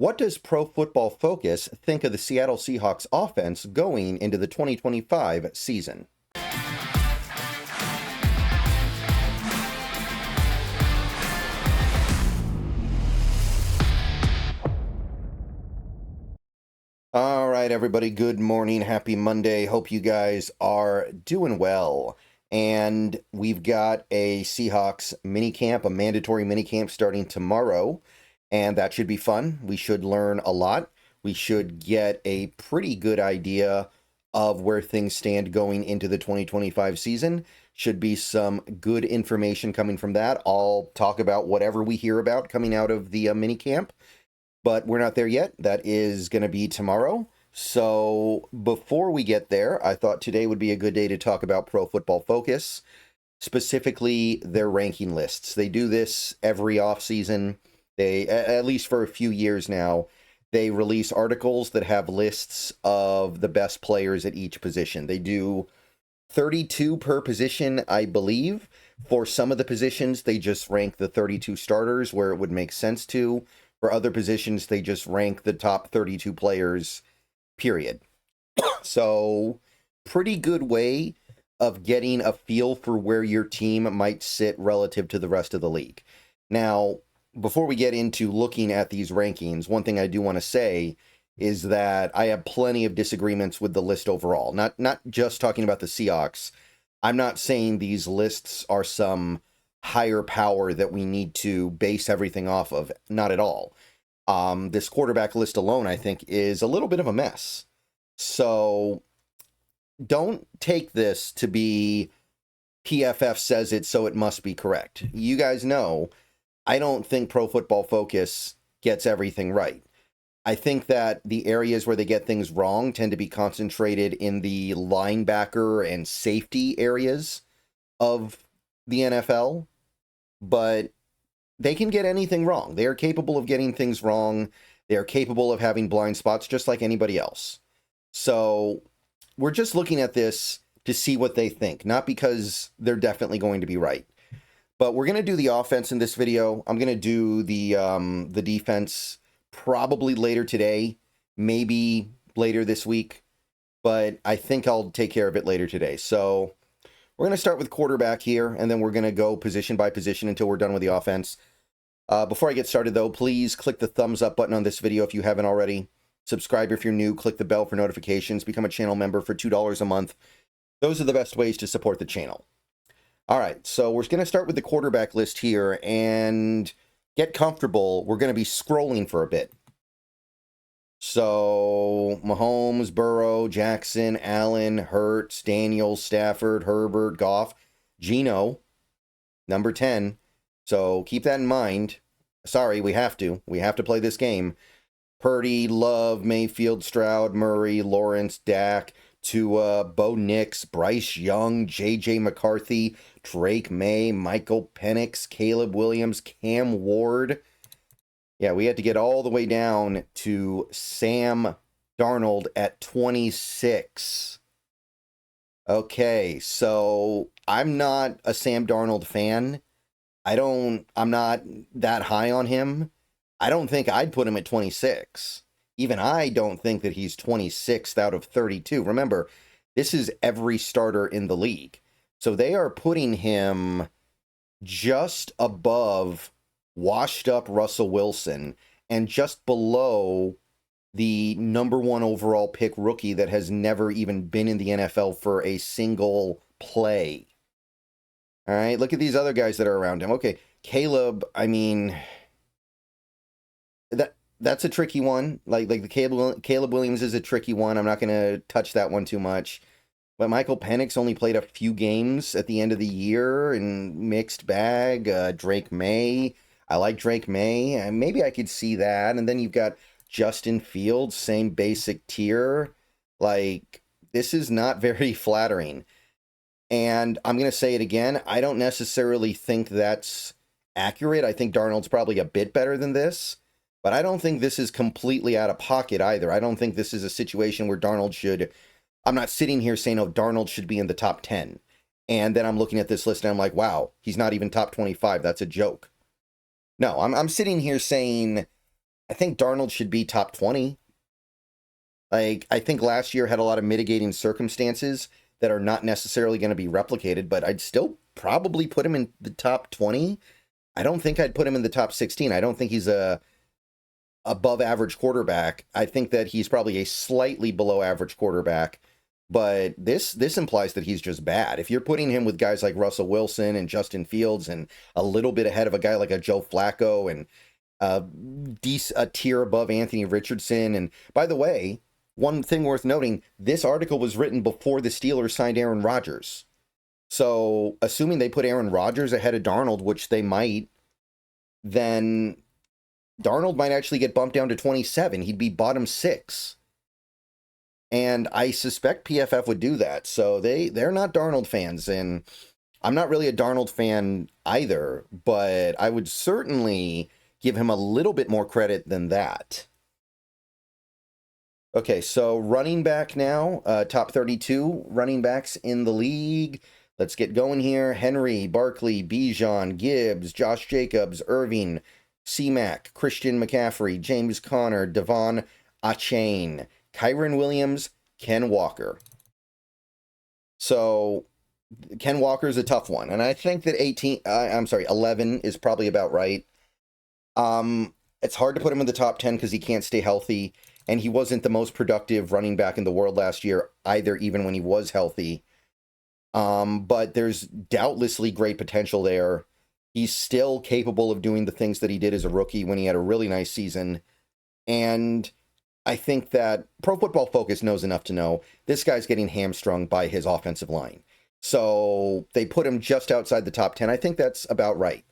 What does Pro Football Focus think of the Seattle Seahawks offense going into the 2025 season? All right, everybody, good morning. Happy Monday. Hope you guys are doing well. And we've got a Seahawks minicamp, a mandatory minicamp starting tomorrow. And that should be fun. We should learn a lot. We should get a pretty good idea of where things stand going into the 2025 season. Should be some good information coming from that. I'll talk about whatever we hear about coming out of the minicamp. But we're not there yet. That is going to be tomorrow. So before we get there, I thought today would be a good day to talk about Pro Football Focus, specifically their ranking lists. They do this every offseason. They, at least for a few years now, they release articles that have lists of the best players at each position. They do 32 per position, I believe. For some of the positions, they just rank the 32 starters where it would make sense to. For other positions, they just rank the top 32 players, period. So, pretty good way of getting a feel for where your team might sit relative to the rest of the league. Now, before we get into looking at these rankings, one thing I do want to say is that I have plenty of disagreements with the list overall. Not just talking about the Seahawks. I'm not saying these lists are some higher power that we need to base everything off of. Not at all. This quarterback list alone, I think, is a little bit of a mess. So don't take this to be PFF says it, so it must be correct. You guys know, I don't think Pro Football Focus gets everything right. I think that the areas where they get things wrong tend to be concentrated in the linebacker and safety areas of the NFL. But they can get anything wrong. They are capable of getting things wrong. They are capable of having blind spots just like anybody else. So we're just looking at this to see what they think, not because they're definitely going to be right. But we're going to do the offense in this video. I'm going to do the defense probably later today, maybe later this week. But I think I'll take care of it later today. So we're going to start with quarterback here, and then we're going to go position by position until we're done with the offense. Before I get started, though, please click the thumbs up button on this video if you haven't already. Subscribe if you're new. Click the bell for notifications. Become a channel member for $2 a month. Those are the best ways to support the channel. All right, so we're going to start with the quarterback list here, and get comfortable. We're going to be scrolling for a bit. So, Mahomes, Burrow, Jackson, Allen, Hurts, Daniels, Stafford, Herbert, Goff, Geno, number 10. So, keep that in mind. Sorry, we have to. We have to play this game. Purdy, Love, Mayfield, Stroud, Murray, Lawrence, Dak, Tua, Bo Nix, Bryce Young, J.J. McCarthy, Drake May, Michael Penix, Caleb Williams, Cam Ward. Yeah, we had to get all the way down to Sam Darnold at 26. Okay, so I'm not a Sam Darnold fan. I'm not that high on him. I don't think I'd put him at 26. Even I don't think that he's 26th out of 32. Remember, this is every starter in the league. So they are putting him just above washed up Russell Wilson and just below the number 1 overall pick rookie that has never even been in the NFL for a single play. All right, look at these other guys that are around him. Okay, Caleb, I mean, that's a tricky one. Like the Caleb Williams is a tricky one. I'm not going to touch that one too much. But Michael Penix only played a few games at the end of the year and mixed bag. Drake May, I like Drake May. And maybe I could see that. And then you've got Justin Fields, same basic tier. Like, this is not very flattering. And I'm going to say it again. I don't necessarily think that's accurate. I think Darnold's probably a bit better than this. But I don't think this is completely out of pocket either. I don't think this is a situation where Darnold should... I'm not sitting here saying, oh, Darnold should be in the top 10. And then I'm looking at this list and I'm like, wow, he's not even top 25. That's a joke. No, I'm sitting here saying I think Darnold should be top 20. Like, I think last year had a lot of mitigating circumstances that are not necessarily going to be replicated, but I'd still probably put him in the top 20. I don't think I'd put him in the top 16. I don't think he's a above average quarterback. I think that he's probably a slightly below average quarterback, but this implies that he's just bad. If you're putting him with guys like Russell Wilson and Justin Fields and a little bit ahead of a guy like a Joe Flacco and a tier above Anthony Richardson, and by the way, one thing worth noting, this article was written before the Steelers signed Aaron Rodgers. So, assuming they put Aaron Rodgers ahead of Darnold, which they might, then Darnold might actually get bumped down to 27. He'd be bottom 6. And I suspect PFF would do that. So they're not Darnold fans. And I'm not really a Darnold fan either, but I would certainly give him a little bit more credit than that. Okay, so running back now, top 32 running backs in the league. Let's get going here. Henry, Barkley, Bijan, Gibbs, Josh Jacobs, Irving, C-Mac, Christian McCaffrey, James Conner, Devon Achane, Kyren Williams, Ken Walker. So Ken Walker is a tough one, and I think that 11 is probably about right. It's hard to put him in the top 10 because he can't stay healthy, and he wasn't the most productive running back in the world last year either, even when he was healthy. But there's doubtlessly great potential there. He's still capable of doing the things that he did as a rookie when he had a really nice season. And I think that Pro Football Focus knows enough to know this guy's getting hamstrung by his offensive line. So they put him just outside the top 10. I think that's about right.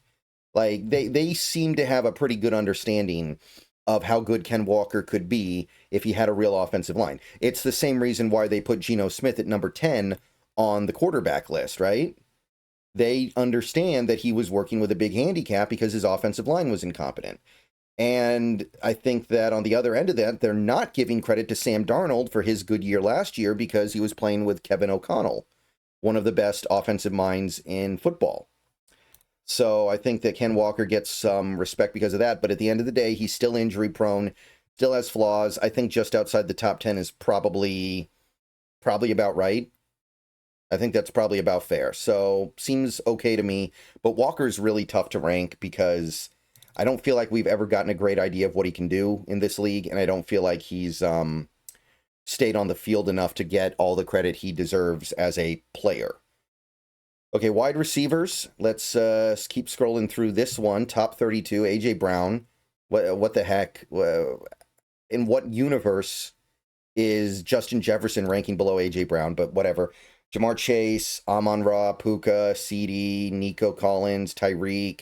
Like, they seem to have a pretty good understanding of how good Ken Walker could be if he had a real offensive line. It's the same reason why they put Geno Smith at number 10 on the quarterback list, right? They understand that he was working with a big handicap because his offensive line was incompetent. And I think that on the other end of that, they're not giving credit to Sam Darnold for his good year last year because he was playing with Kevin O'Connell, one of the best offensive minds in football. So I think that Ken Walker gets some respect because of that. But at the end of the day, he's still injury prone, still has flaws. I think just outside the top 10 is probably about right. I think that's probably about fair. So seems okay to me. But Walker's really tough to rank because I don't feel like we've ever gotten a great idea of what he can do in this league. And I don't feel like he's stayed on the field enough to get all the credit he deserves as a player. Okay, wide receivers. Let's keep scrolling through this one. Top 32, A.J. Brown. What the heck? In what universe is Justin Jefferson ranking below A.J. Brown? But whatever. Jamar Chase, Amon-Ra, Puka, CeeDee, Nico Collins, Tyreek,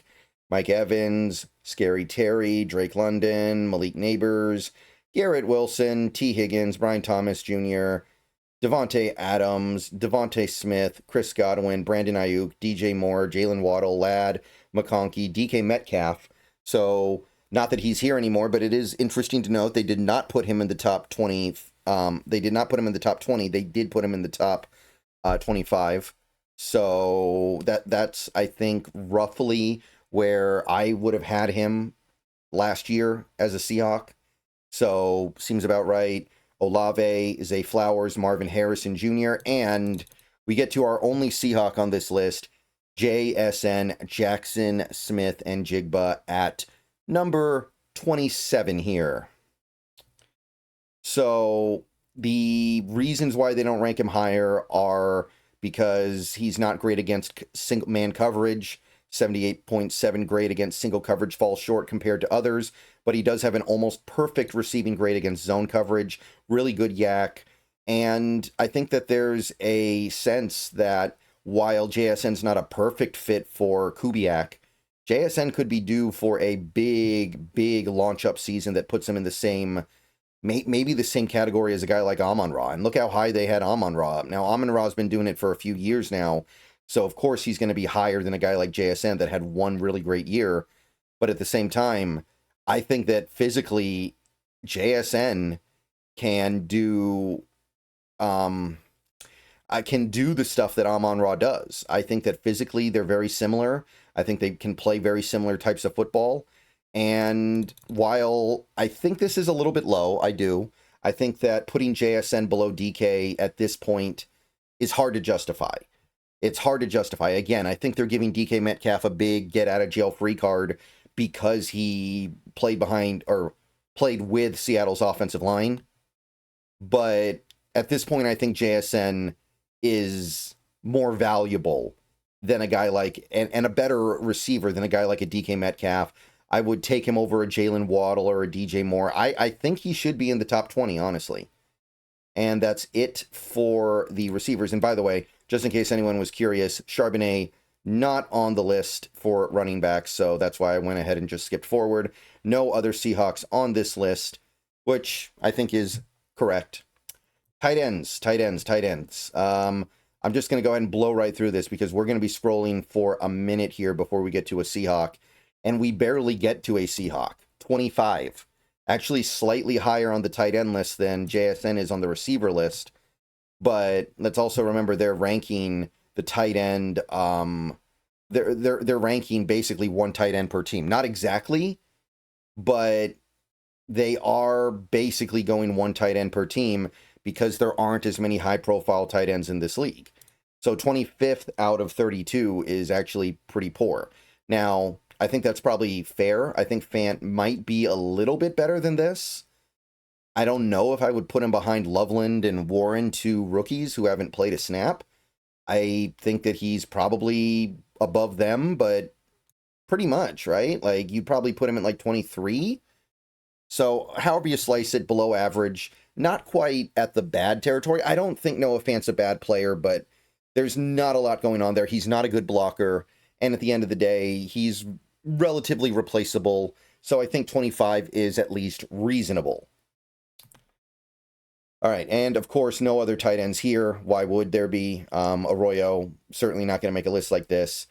Mike Evans, Scary Terry, Drake London, Malik Neighbors, Garrett Wilson, T. Higgins, Brian Thomas Jr., Devontae Adams, Devontae Smith, Chris Godwin, Brandon Ayuk, DJ Moore, Jalen Waddle, Ladd, McConkey, DK Metcalf. So, not that he's here anymore, but it is interesting to note they did not put him in the top 20. They did not put him in the top 20. They did put him in the top 25. So, that's, I think, roughly where I would have had him last year as a Seahawk. So, seems about right. Olave, Zay Flowers, Marvin Harrison Jr., and we get to our only Seahawk on this list, JSN, Jackson Smith and Jigba at number 27 here. So the reasons why they don't rank him higher are because he's not great against single man coverage. 78.7 grade against single coverage falls short compared to others, but he does have an almost perfect receiving grade against zone coverage, really good yak, and I think that there's a sense that while JSN's not a perfect fit for Kubiak, JSN could be due for a big launch-up season that puts him in the same, maybe the same category as a guy like Amon-Ra, and look how high they had Amon-Ra. Now, Amon-Ra's been doing it for a few years now, so, of course, he's going to be higher than a guy like JSN that had one really great year. But at the same time, I think that physically, JSN can do the stuff that Amon-Ra does. I think that physically they're very similar. I think they can play very similar types of football. And while I think this is a little bit low, I think that putting JSN below DK at this point is hard to justify. It's hard to justify. Again, I think they're giving DK Metcalf a big get-out-of-jail-free card because he played with Seattle's offensive line. But at this point, I think JSN is more valuable than a guy like, and a better receiver than a guy like a DK Metcalf. I would take him over a Jalen Waddle or a DJ Moore. I think he should be in the top 20, honestly. And that's it for the receivers. And by the way, just in case anyone was curious, Charbonnet not on the list for running backs, so that's why I went ahead and just skipped forward. No other Seahawks on this list, which I think is correct. Tight ends. I'm just going to go ahead and blow right through this because we're going to be scrolling for a minute here before we get to a Seahawk. And we barely get to a Seahawk. 25. Actually slightly higher on the tight end list than JSN is on the receiver list. But let's also remember they're ranking the tight end. They're ranking basically one tight end per team. Not exactly, but they are basically going one tight end per team because there aren't as many high-profile tight ends in this league. So 25th out of 32 is actually pretty poor. Now, I think that's probably fair. I think Fant might be a little bit better than this. I don't know if I would put him behind Loveland and Warren, two rookies who haven't played a snap. I think that he's probably above them, but pretty much, right? Like, you'd probably put him at like 23. So however you slice it, below average, not quite at the bad territory. I don't think Noah Fant's a bad player, but there's not a lot going on there. He's not a good blocker. And at the end of the day, he's relatively replaceable. So I think 25 is at least reasonable. All right, and of course, no other tight ends here. Why would there be? Arroyo, certainly not going to make a list like this.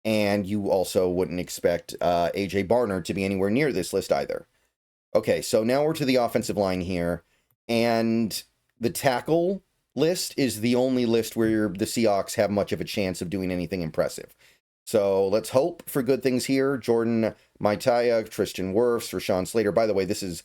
And you also wouldn't expect A.J. Barnard to be anywhere near this list either. Okay, so now we're to the offensive line here. And the tackle list is the only list where the Seahawks have much of a chance of doing anything impressive. So let's hope for good things here. Jordan Maitaya, Tristan Wirfs, Rashawn Slater. By the way, this is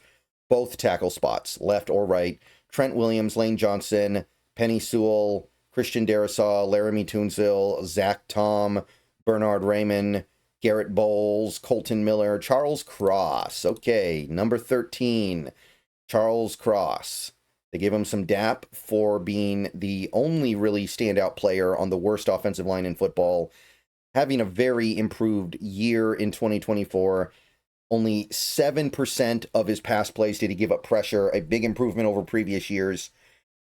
both tackle spots, left or right. Trent Williams, Lane Johnson, Penny Sewell, Christian Darrisaw, Laramie Tunsil, Zach Tom, Bernard Raymond, Garrett Bowles, Colton Miller, Charles Cross. Okay, number 13, Charles Cross. They give him some dap for being the only really standout player on the worst offensive line in football, having a very improved year in 2024. Only 7% of his pass plays did he give up pressure, a big improvement over previous years.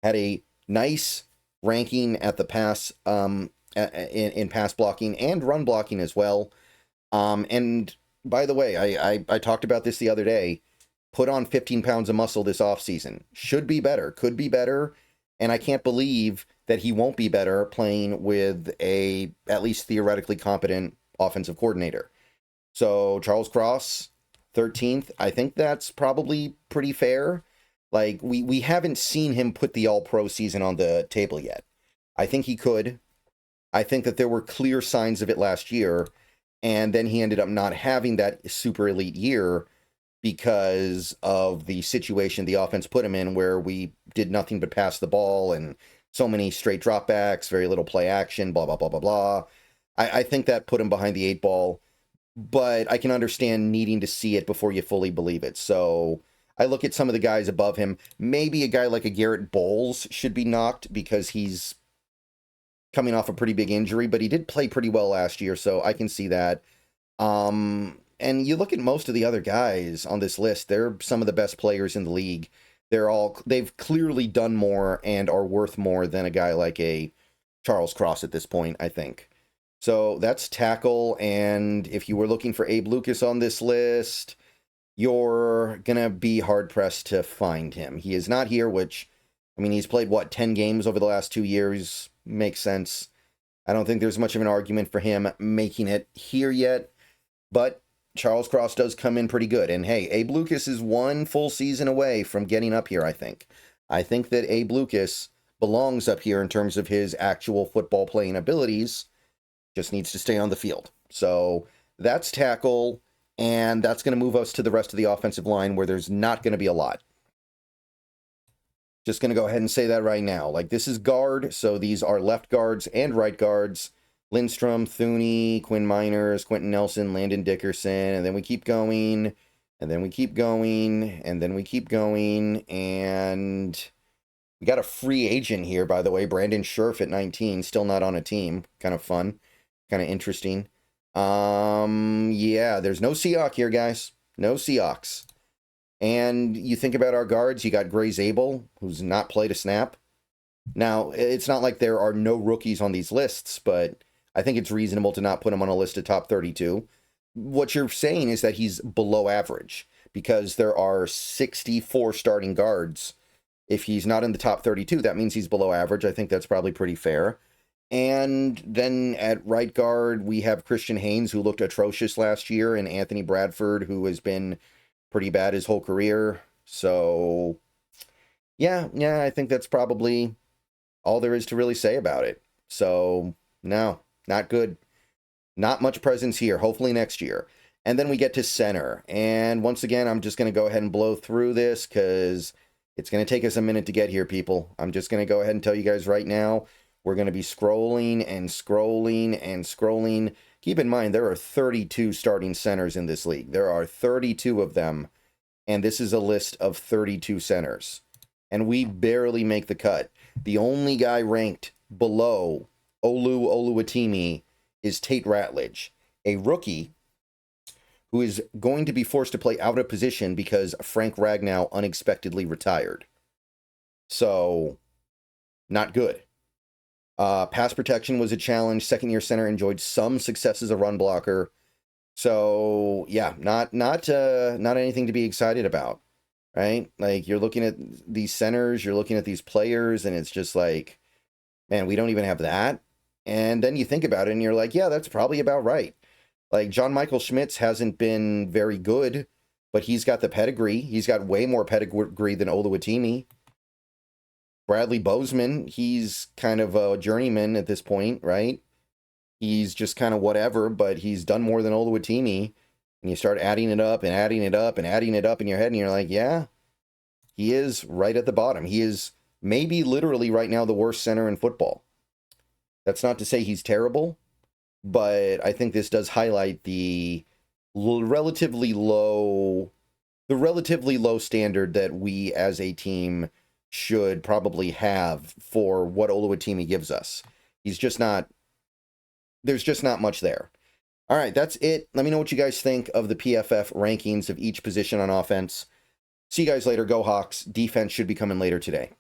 Had a nice ranking at the pass in pass blocking and run blocking as well. And by the way, I talked about this the other day. Put on 15 pounds of muscle this offseason. Should be better, could be better, and I can't believe that he won't be better playing with a at least theoretically competent offensive coordinator. So Charles Cross, 13th. I think that's probably pretty fair. Like, we haven't seen him put the all-pro season on the table yet. I think he could. I think that there were clear signs of it last year, and then he ended up not having that super elite year because of the situation the offense put him in, where we did nothing but pass the ball and so many straight dropbacks, very little play action, blah, blah, blah, blah, blah. I think that put him behind the 8 ball. But I can understand needing to see it before you fully believe it. So I look at some of the guys above him. Maybe a guy like a Garrett Bowles should be knocked because he's coming off a pretty big injury, but he did play pretty well last year, so I can see that. And you look at most of the other guys on this list, they're some of the best players in the league. They've clearly done more and are worth more than a guy like a Charles Cross at this point, I think. So that's tackle, and if you were looking for Abe Lucas on this list, you're going to be hard-pressed to find him. He is not here, which, I mean, he's played, 10 games over the last 2 years? Makes sense. I don't think there's much of an argument for him making it here yet, but Charles Cross does come in pretty good. And hey, Abe Lucas is one full season away from getting up here, I think. I think that Abe Lucas belongs up here in terms of his actual football playing abilities. Just needs to stay on the field. So that's tackle. And that's going to move us to the rest of the offensive line where there's not going to be a lot. Just going to go ahead and say that right now. Like, this is guard, so these are left guards and right guards. Lindstrom, Thuney, Quinn Miners, Quentin Nelson, Landon Dickerson, and then we keep going, and then we keep going, and then we keep going, and we got a free agent here, by the way, Brandon Scherf at 19, still not on a team. Kind of fun, kind of interesting. Yeah, there's no Seahawk here, guys. No Seahawks. And you think about our guards, you got Gray Zabel, who's not played a snap. Now, it's not like there are no rookies on these lists, but I think it's reasonable to not put him on a list of top 32. What you're saying is that he's below average, because there are 64 starting guards. If he's not in the top 32, that means he's below average. I think that's probably pretty fair. And then at right guard, we have Christian Haynes, who looked atrocious last year, and Anthony Bradford, who has been pretty bad his whole career. So, yeah, I think that's probably all there is to really say about it. So, no, not good. Not much presence here. Hopefully next year. And then we get to center. And once again, I'm just going to go ahead and blow through this because it's going to take us a minute to get here, people. I'm just going to go ahead and tell you guys right now, we're going to be scrolling and scrolling and scrolling. Keep in mind, there are 32 starting centers in this league. There are 32 of them, and this is a list of 32 centers. And we barely make the cut. The only guy ranked below Oluwatimi is Tate Ratledge, a rookie who is going to be forced to play out of position because Frank Ragnow unexpectedly retired. So, not good. Pass protection was a challenge. Second-year center enjoyed some success as a run blocker. So, yeah, not anything to be excited about, right? Like, you're looking at these centers, you're looking at these players, and it's just like, man, we don't even have that. And then you think about it, and you're like, yeah, that's probably about right. Like, John Michael Schmitz hasn't been very good, but he's got the pedigree. He's got way more pedigree than Oluwatimi. Bradley Bozeman, he's kind of a journeyman at this point, right? He's just kind of whatever, but he's done more than Oluwatimi. And you start adding it up and adding it up and adding it up in your head, and you're like, yeah, he is right at the bottom. He is maybe literally right now the worst center in football. That's not to say he's terrible, but I think this does highlight the relatively low standard that we as a team should probably have for what Oluwatimi gives us. There's just not much there. All right, that's it. Let me know what you guys think of the PFF rankings of each position on offense. See you guys later. Go Hawks. Defense should be coming later today.